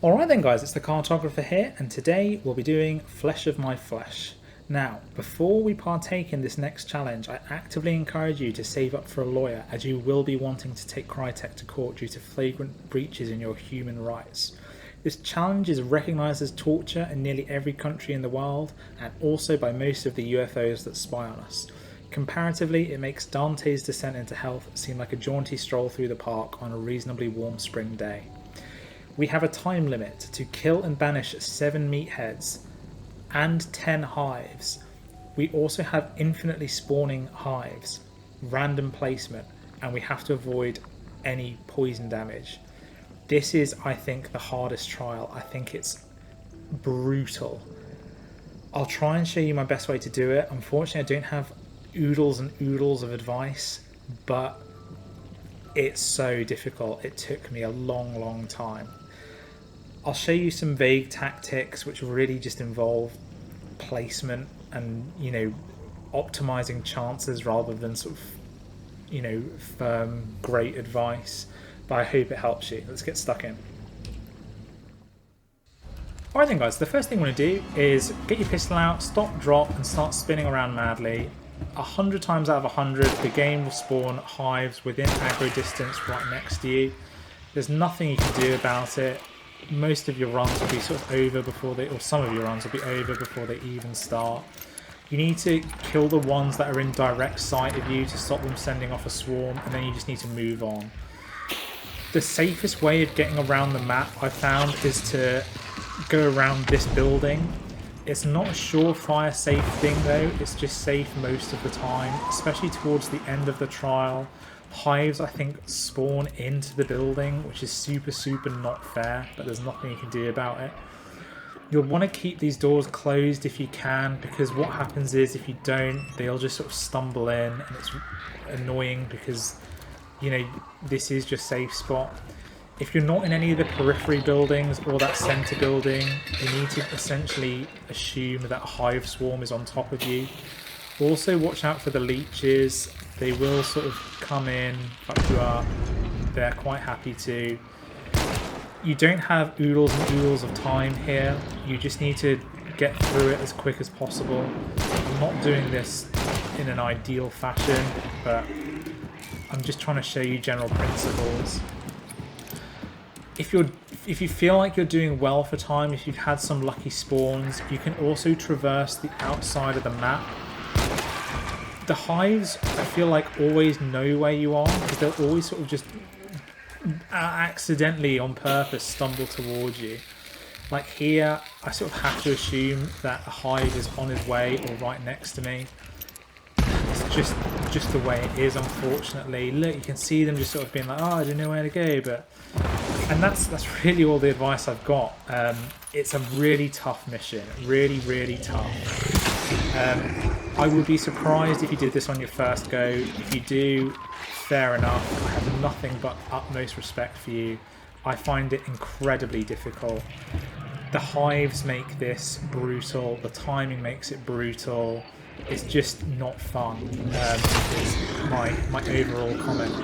Alright then guys, it's the Cartographer here, and today we'll be doing Flesh of My Flesh. Now, before we partake in this next challenge, I actively encourage you to save up for a lawyer, as you will be wanting to take Crytek to court due to flagrant breaches in your human rights. This challenge is recognised as torture in nearly every country in the world, and also by most of the UFOs that spy on us. Comparatively, it makes Dante's descent into hell seem like a jaunty stroll through the park on a reasonably warm spring day. We have a time limit to kill and banish 7 meatheads and 10 hives. We also have infinitely spawning hives, random placement, and we have to avoid any poison damage. This is, I think, the hardest trial. I think it's brutal. I'll try and show you my best way to do it. Unfortunately, I don't have oodles and oodles of advice, but it's so difficult. It took me a long time. I'll show you some vague tactics which really just involve placement and, optimizing chances rather than sort of, firm, great advice. But I hope it helps you. Let's get stuck in. Alright then guys, the first thing you want to do is get your pistol out, stop, drop, and start spinning around madly. 100 times out of 100, the game will spawn hives within aggro distance right next to you. There's nothing you can do about it. Most of your runs will be sort of over before they, or some of your runs will be over before they even start. You need to kill the ones that are in direct sight of you to stop them sending off a swarm, and then you just need to move on. The safest way of getting around the map, I found, is to go around this building. It's not a surefire safe thing though, it's just safe most of the time, especially towards the end of the trial. Hives, I think, spawn into the building, which is super not fair, but there's nothing you can do about it. You'll want to keep these doors closed if you can, because what happens is if you don't, they'll just sort of stumble in, and it's annoying because, this is your safe spot. If you're not in any of the periphery buildings or that centre building, you need to essentially assume that a hive swarm is on top of you. Also watch out for the leeches. They will sort of come in, fuck you up. They're quite happy to. You don't have oodles and oodles of time here. You just need to get through it as quick as possible. I'm not doing this in an ideal fashion, but I'm just trying to show you general principles. If you feel like you're doing well for time, if you've had some lucky spawns, you can also traverse the outside of the map. The hives, I feel like, always know where you are, because they'll always sort of just accidentally, on purpose, stumble towards you. Like here, I sort of have to assume that a hive is on his way or right next to me. It's just the way it is, unfortunately. Look, you can see them just sort of being like, oh, I don't know where to go, and that's really all the advice I've got. It's a really tough mission, really tough. I would be surprised if you did this on your first go. If you do, fair enough. I have nothing but utmost respect for you. I find it incredibly difficult. The hives make this brutal. The timing makes it brutal. It's just not fun. Is my overall comment.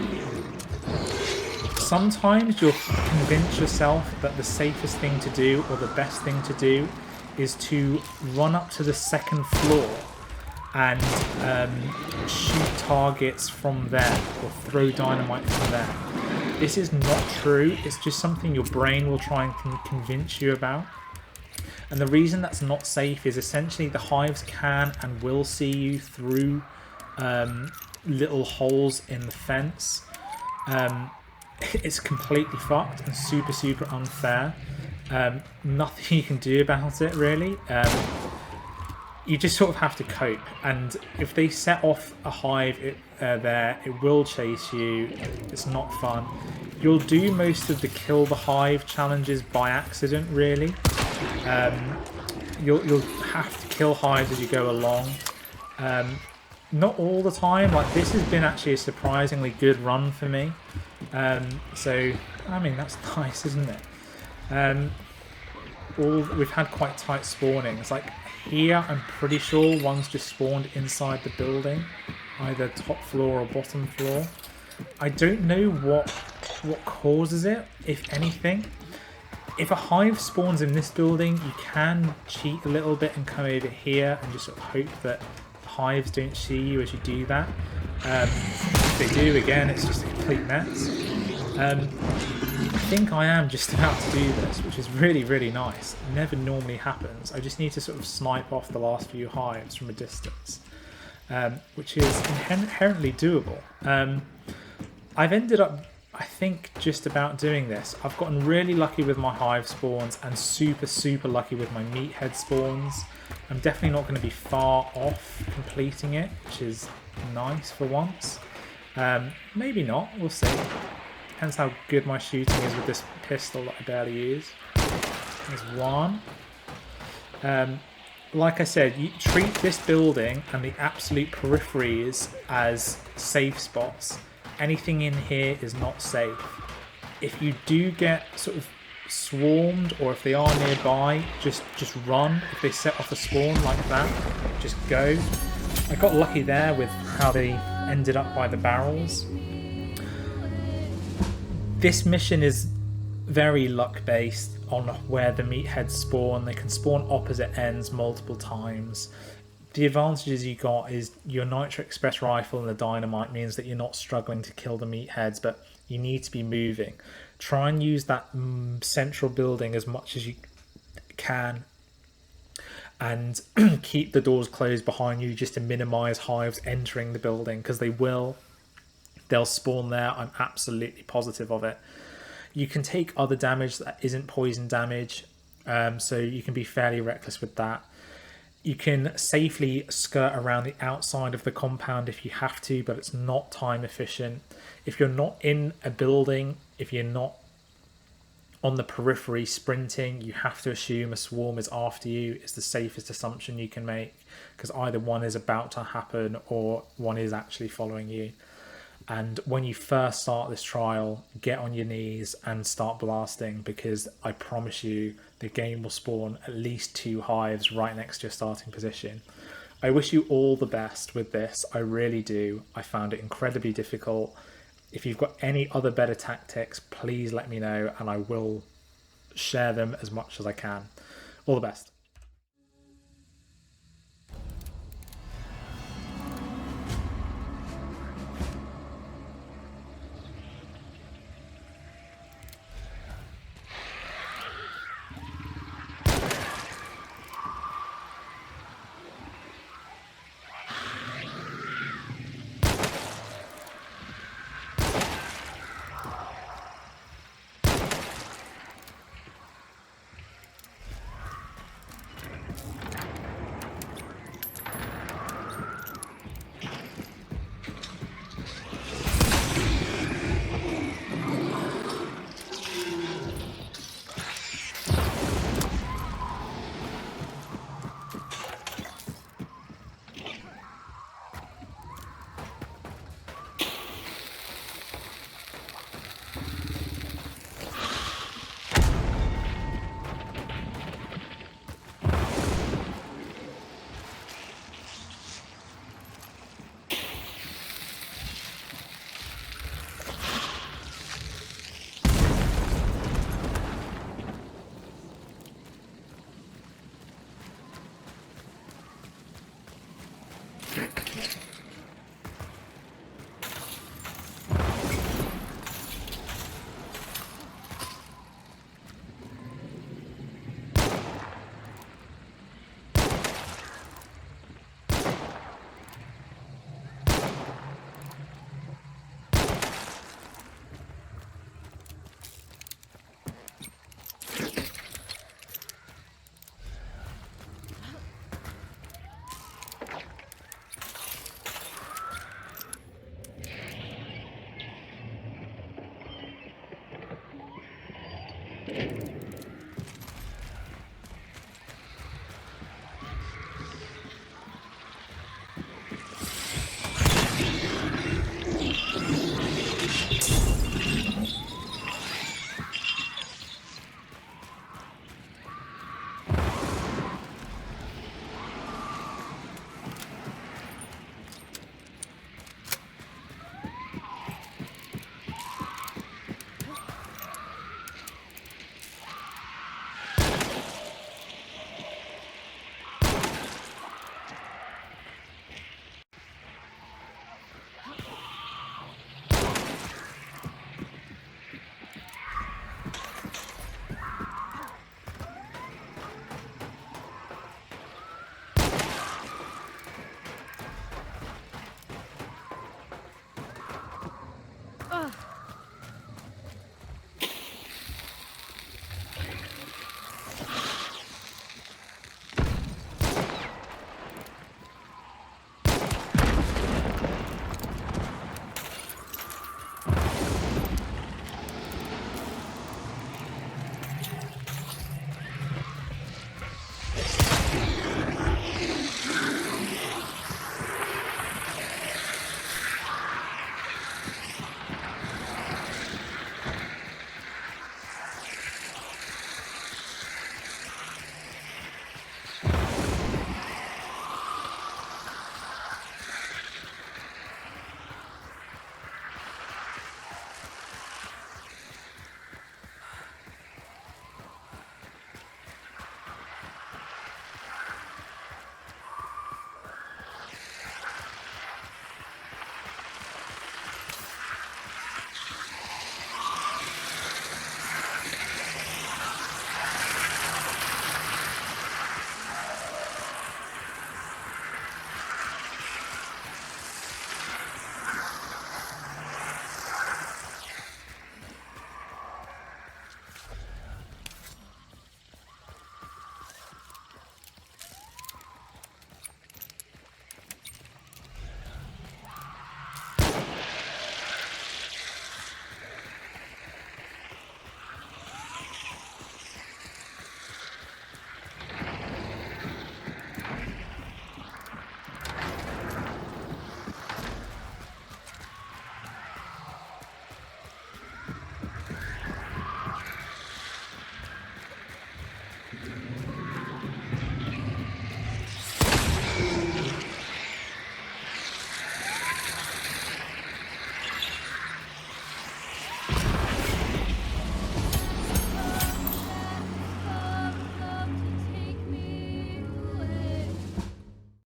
Sometimes you'll convince yourself that the safest thing to do, or the best thing to do, is to run up to the second floor and shoot targets from there, or throw dynamite from there. This is not true, it's just something your brain will try and convince you about. And the reason that's not safe is essentially the hives can and will see you through little holes in the fence. It's completely fucked and super unfair. Nothing you can do about it, really. You just sort of have to cope, and if they set off a hive there, it will chase you. It's not fun. You'll do most of the kill the hive challenges by accident, really. You'll have to kill hives as you go along. Not all the time. Like, this has been actually a surprisingly good run for me. So, I mean, that's nice, isn't it? We've had quite tight spawnings. Like here, I'm pretty sure one's just spawned inside the building, either top floor or bottom floor. I don't know what causes it, if anything. If a hive spawns in this building, you can cheat a little bit and come over here and just sort of hope that hives don't see you as you do that. If they do, again, it's just a complete mess. I think I am just about to do this, which is really, really nice. It never normally happens. I just need to sort of snipe off the last few hives from a distance, which is inherently doable. I've ended up, I think, just about doing this. I've gotten really lucky with my hive spawns and super, super lucky with my meathead spawns. I'm definitely not going to be far off completing it, which is nice for once. Maybe not, we'll see. Depends how good my shooting is with this pistol that I barely use. There's one. Like I said, you treat this building and the absolute peripheries as safe spots. Anything in here is not safe. If you do get sort of swarmed, or if they are nearby, just run. If they set off a spawn like that, just go. I got lucky there with how they ended up by the barrels. This mission is very luck based on where the meatheads spawn. They can spawn opposite ends multiple times. The advantages you got is your Nitro Express rifle and the dynamite means that you're not struggling to kill the meatheads, but you need to be moving. Try and use that central building as much as you can, and keep the doors closed behind you just to minimize hives entering the building, because they'll spawn there. I'm absolutely positive of it. You can take other damage that isn't poison damage, so you can be fairly reckless with that. You can safely skirt around the outside of the compound if you have to, but it's not time efficient. If you're not in a building, if you're not on the periphery sprinting, you have to assume a swarm is after you. It's the safest assumption you can make, because either one is about to happen or one is actually following you. And when you first start this trial, get on your knees and start blasting, because I promise you the game will spawn at least 2 hives right next to your starting position. I wish you all the best with this. I really do. I found it incredibly difficult. If you've got any other better tactics, please let me know and I will share them as much as I can. All the best.